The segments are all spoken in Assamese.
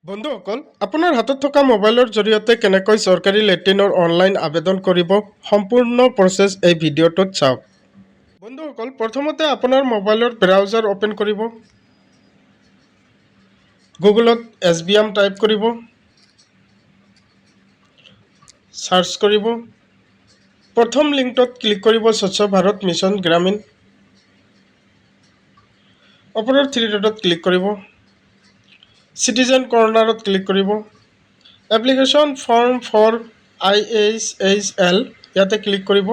বন্ধুসকল, আপোনাৰ হাতত থকা মোবাইলৰ জৰিয়তে কেনেকৈ চৰকাৰী লেট্ৰিনৰ অনলাইন আবেদন কৰিব, সম্পূৰ্ণ প্ৰচেছ এই ভিডিঅ'টোত চাওক। বন্ধুসকল, প্ৰথমতে আপোনাৰ মোবাইলৰ ব্ৰাউজাৰ অ'পেন কৰিব। গুগলত SBM টাইপ কৰিব, চাৰ্চ কৰিব। প্ৰথম লিংকটোত ক্লিক কৰিব, স্বচ্ছ ভাৰত মিছন গ্ৰামীণ। ওপৰৰ থ্ৰী ডটত ক্লিক কৰিব, চিটিজেন কৰ্ণাৰত ক্লিক কৰিব, এপ্লিকেশ্যন ফৰ্ম ফৰ IHHL ইয়াতে ক্লিক কৰিব।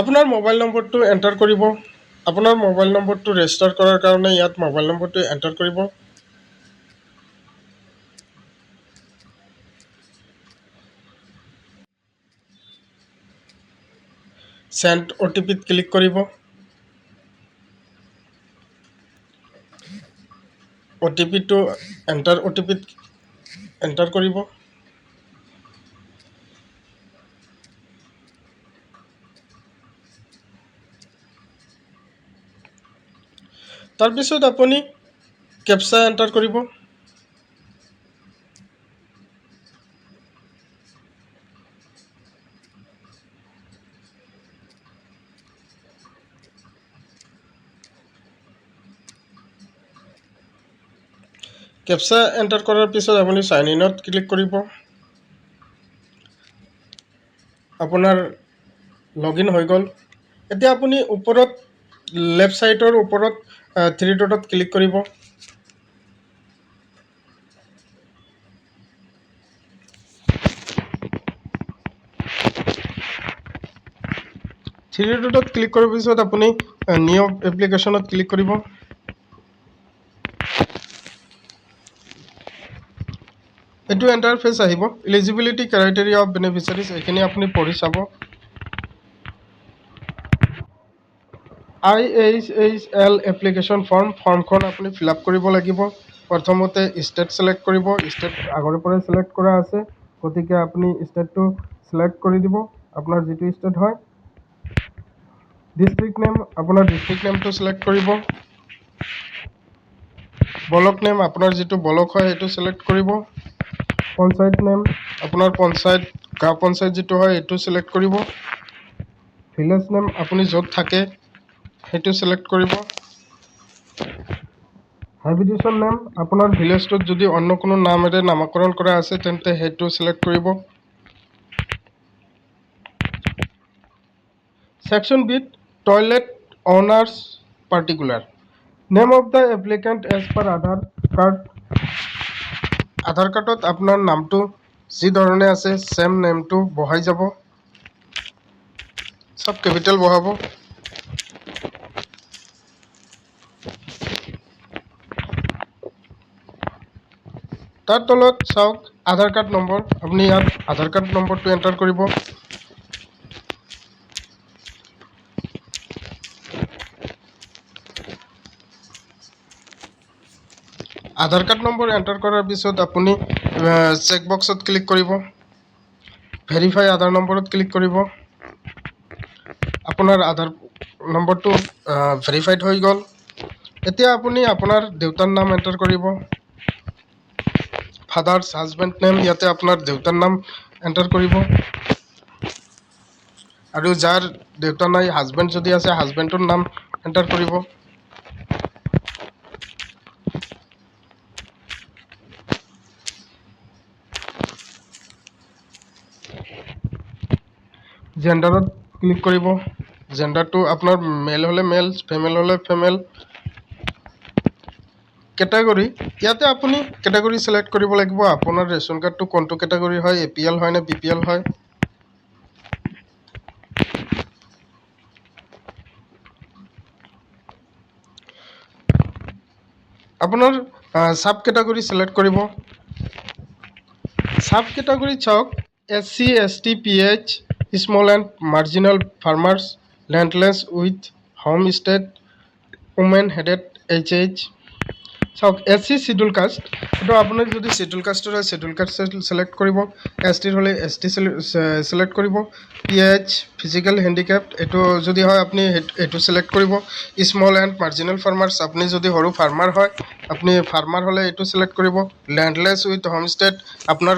আপোনাৰ মোবাইল নম্বৰটো এণ্টাৰ কৰিব। আপোনাৰ মোবাইল নম্বৰটো ৰেজিষ্টাৰ কৰাৰ কাৰণে ইয়াত মোবাইল নম্বৰটো এণ্টাৰ কৰিব। চেণ্ড OTPত ক্লিক কৰিব। OTPটো OTPত এণ্টাৰ কৰিব। তাৰপিছত আপুনি কেপচা এণ্টাৰ কৰিব। কেপচা এণ্টাৰ কৰাৰ পিছত আপুনি চাইন ইনত ক্লিক কৰিব। আপোনাৰ লগইন হৈ গ'ল। এতিয়া আপুনি ওপৰত লেফ্ট ছাইডৰ ওপৰত থ্ৰী ডটত ক্লিক কৰিব। থ্ৰী ডটত ক্লিক কৰাৰ পিছত আপুনি নিউ এপ্লিকেশ্যনত ক্লিক কৰিব। এইটো ইণ্টাৰফেচ আহিব। এলিজিবিলিটি ক্ৰাইটেৰিয়া অফ বেনিফিচিয়াৰিজ এইখিনি আপুনি পঢ়ি চাব। IHHL এপ্লিকেশ্যন ফৰ্মখন আপুনি ফিল আপ কৰিব লাগিব। প্ৰথমতে ষ্টেট ছিলেক্ট কৰিব। ষ্টেট আগৰে পৰাই ছিলেক্ট কৰা আছে, গতিকে আপুনি ষ্টেটটো ছিলেক্ট কৰি দিব, আপোনাৰ যিটো ষ্টেট হয়। ডিষ্ট্ৰিক্ট নেম, আপোনাৰ ডিষ্ট্ৰিক্ট নেমটো ছিলেক্ট কৰিব। ব্লক নেম, আপোনাৰ যিটো ব্লক হয় সেইটো ছিলেক্ট কৰিব। পঞ্চায়ত নেম, আপোনাৰ গাঁও পঞ্চায়ত যিটো হয় সেইটো ছিলেক্ট কৰিব। ভিলেজ নেম, আপুনি য'ত থাকে সেইটো ছিলেক্ট কৰিব। হেবিটেশ্যন নেম, আপোনাৰ ভিলেজটোত যদি অন্য কোনো নামেৰে নামকৰণ কৰা আছে তেন্তে সেইটো ছিলেক্ট কৰিব। Section B, toilet owners particular. Name of the applicant as per Aadhaar card. আধাৰ কাৰ্ডত আপোনাৰ নামটো যি ধৰণে আছে চেম নেমটো বহাই যাব। সব কেপিটেল বহাব। তাৰ তলত চাওক আধাৰ কাৰ্ড নম্বৰ, আপুনি ইয়াত আধাৰ কাৰ্ড নম্বৰটো এণ্টাৰ কৰিব। আধাৰ কাৰ্ড নম্বৰ এণ্টাৰ কৰাৰ পিছত আপুনি চেক বক্সত ক্লিক কৰিব। ভেৰিফাই আধাৰ নম্বৰত ক্লিক কৰিব। আপোনাৰ আধাৰ নম্বৰটো ভেৰিফাইড হৈ গ'ল। এতিয়া আপুনি আপোনাৰ দেউতাৰ নাম এণ্টাৰ কৰিব। ফাদাৰ্ছ হাজবেণ্ড নেম, ইয়াতে আপোনাৰ দেউতাৰ নাম এণ্টাৰ কৰিব। আৰু যাৰ দেউতা নাই, হাজবেণ্ড যদি আছে হাজবেণ্ডৰ নাম এণ্টাৰ কৰিব। জেণ্ডাৰত ক্লিক কৰিব। জেণ্ডাৰটো আপোনাৰ মেল হ'লে মেল, ফিমেল হ'লে ফিমেল। কেটেগৰী, ইয়াতে আপুনি কেটেগৰী ছিলেক্ট কৰিব লাগিব। আপোনাৰ ৰেচন কাৰ্ডটো কোনটো কেটেগৰী হয়, APL হয় নে BPL হয়। আপোনাৰ চাব কেটেগৰী ছিলেক্ট কৰিব। চাব কেটেগৰীত চাওক SC ST PH, small and marginal farmers, landless with home state, women headed HH, চাওক SC শিডিউল কাষ্ট, এইটো আপোনাৰ যদি শিডিউল কাষ্টৰ হয় শিডিউল কাষ্ট চিলেক্ট কৰিব, ST হ'লে ST চিলেক্ট কৰিব, PH ফিজিকেল হেণ্ডিকেপ্ট এইটো যদি হয় আপুনি এইটো চিলেক্ট কৰিব, স্মল এণ্ড মাৰ্জিনেল ফাৰ্মাৰ্ছ আপুনি যদি সৰু ফাৰ্মাৰ হয় আপুনি ফাৰ্মাৰ হ'লে এইটো চিলেক্ট কৰিব, লেণ্ডলেছ উইথ হোমষ্টেড আপোনাৰ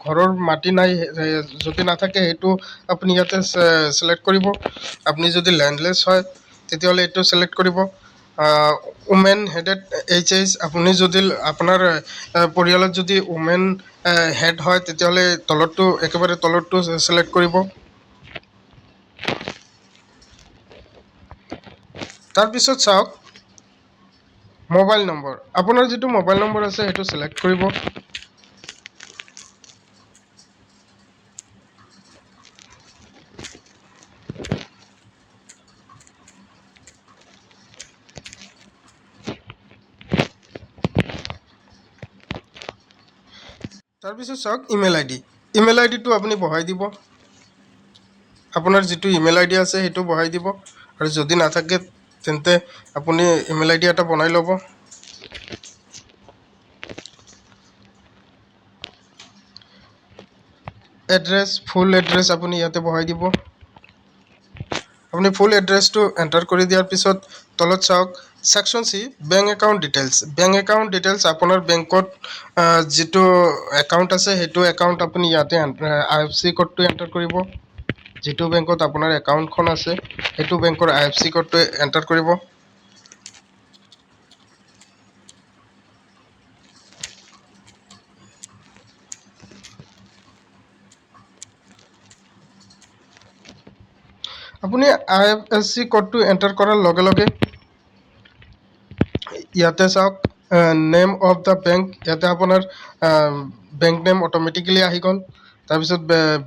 ঘৰৰ মাটি নাই যদি নাথাকে সেইটো আপুনি ইয়াতে চিলেক্ট কৰিব, আপুনি যদি লেণ্ডলেছ হয় তেতিয়াহ'লে এইটো চিলেক্ট কৰিব, উমেন হেডেড HH আপুনি যদি আপোনাৰ পৰিয়ালত যদি উমেন হেড হয় তেতিয়াহ'লে তলৰটো একেবাৰে তলৰটো চিলেক্ট কৰিব। তাৰপিছত চাওক মোবাইল নম্বৰ, আপোনাৰ যিটো মোবাইল নম্বৰ আছে সেইটো চিলেক্ট কৰিব। তাৰপিছত চাওক ইমেইল ID, ইমেইল IDটো আপুনি বহাই দিব, আপোনাৰ যিটো ইমেইল ID আছে সেইটো বহাই দিব, আৰু যদি নাথাকে তেন্তে আপুনি ইমেইল ID এটা বনাই ল'ব। এড্ৰেছ, ফুল এড্ৰেছ আপুনি ইয়াতে বহাই দিব। আপুনি ফুল এড্ৰেছটো এণ্টাৰ কৰি দিয়াৰ পিছত তলত চাওক section C bank account details, bank account details আপোনাৰ বেংকত যিটো একাউণ্ট আছে সেইটো একাউণ্ট আপুনি ইয়াতে IFC কোডটো এণ্টাৰ কৰিব, যিটো বেংকত আপোনাৰ একাউণ্টখন আছে সেইটো বেংকৰ IFC কোডটো এণ্টাৰ কৰিব। আপুনি IFSC কোডটো এণ্টাৰ কৰাৰ লগে লগে ইয়াতে চাওক নেম অফ দ্য বেংক, ইয়াতে আপোনাৰ বেংক নেম অট'মেটিকেলি আহি গ'ল, তাৰপিছত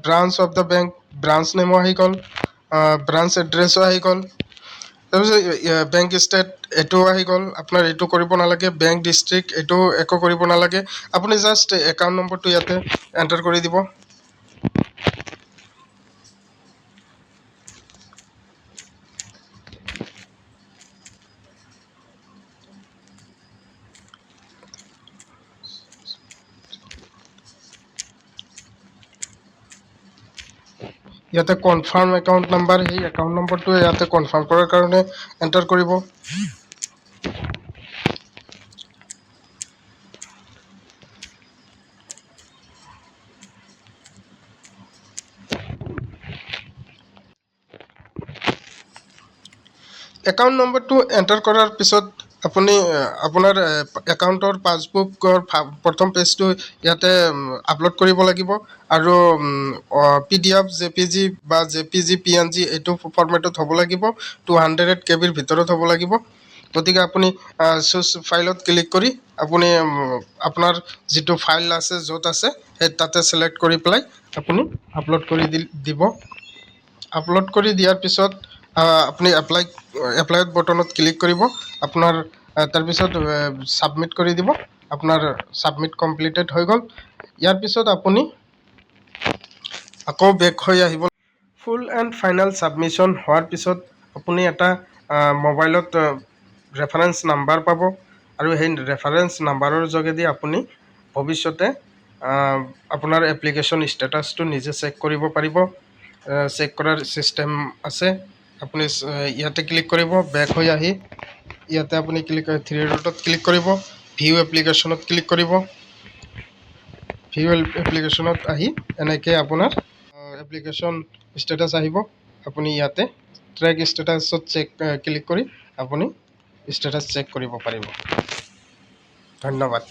branch of the bank, branch নেমো আহি গ'ল, ব্ৰাঞ্চ এড্ৰেছো আহি গ'ল, তাৰপিছত বেংক ষ্টেট এইটো আহি গ'ল, আপোনাৰ এইটো কৰিব নালাগে, বেংক ডিষ্ট্ৰিক্ট এইটো একো কৰিব নালাগে, আপুনি জাষ্ট একাউণ্ট নম্বৰটো ইয়াতে এণ্টাৰ কৰি দিব। ইয়াতে কনফাৰ্ম একাউণ্ট নাম্বাৰ, সেই একাউণ্ট নম্বৰটো ইয়াতে কনফাৰ্ম কৰাৰ কাৰণে এণ্টাৰ কৰিব। একাউণ্ট নম্বৰটো এণ্টাৰ কৰাৰ পিছত আপুনি আপোনাৰ একাউণ্টৰ পাছবুকৰ প্ৰথম পেজটো ইয়াতে আপলোড কৰিব লাগিব, আৰু PDF JPG বা JPG PNG এইটো ফৰ্মেটত হ'ব লাগিব, 200 KB ভিতৰত হ'ব লাগিব। গতিকে আপুনি চুজ ফাইলত ক্লিক কৰি আপুনি আপোনাৰ যিটো ফাইল আছে য'ত আছে সেই তাতে চিলেক্ট কৰি পেলাই আপুনি আপলোড কৰি দিব। আপলোড কৰি দিয়াৰ পিছত আপুনি এপ্লাইত বটনত ক্লিক কৰিব, আপোনাৰ তাৰপিছত ছাবমিট কৰি দিব, আপোনাৰ ছাবমিট কমপ্লিটেড হৈ গ'ল। ইয়াৰ পিছত আপুনি আকৌ বেক হৈ আহিব। ফুল এণ্ড ফাইনেল ছাবমিশ্যন হোৱাৰ পিছত আপুনি এটা মোবাইলত ৰেফাৰেঞ্চ নাম্বাৰ পাব, আৰু সেই ৰেফাৰেঞ্চ নাম্বাৰৰ যোগেদি আপুনি ভৱিষ্যতে আপোনাৰ এপ্লিকেশ্যন ষ্টেটাছটো নিজে চেক কৰিব পাৰিব। চেক কৰাৰ ছিষ্টেম আছে, আপুনি ইয়াতে ক্লিক কৰিব, বেক হৈ আহি ইয়াতে আপুনি থ্ৰী ডটত ক্লিক কৰিব, ভিউ এপ্লিকেশ্যনত ক্লিক কৰিব, ভিউ এপ্লিকেশ্যনত আহি এনেকৈ আপোনাৰ এপ্লিকেশ্যন ষ্টেটাছ আহিব, আপুনি ইয়াতে ট্ৰেক ষ্টেটাছত ক্লিক কৰি আপুনি ষ্টেটাছ চেক কৰিব পাৰিব। ধন্যবাদ।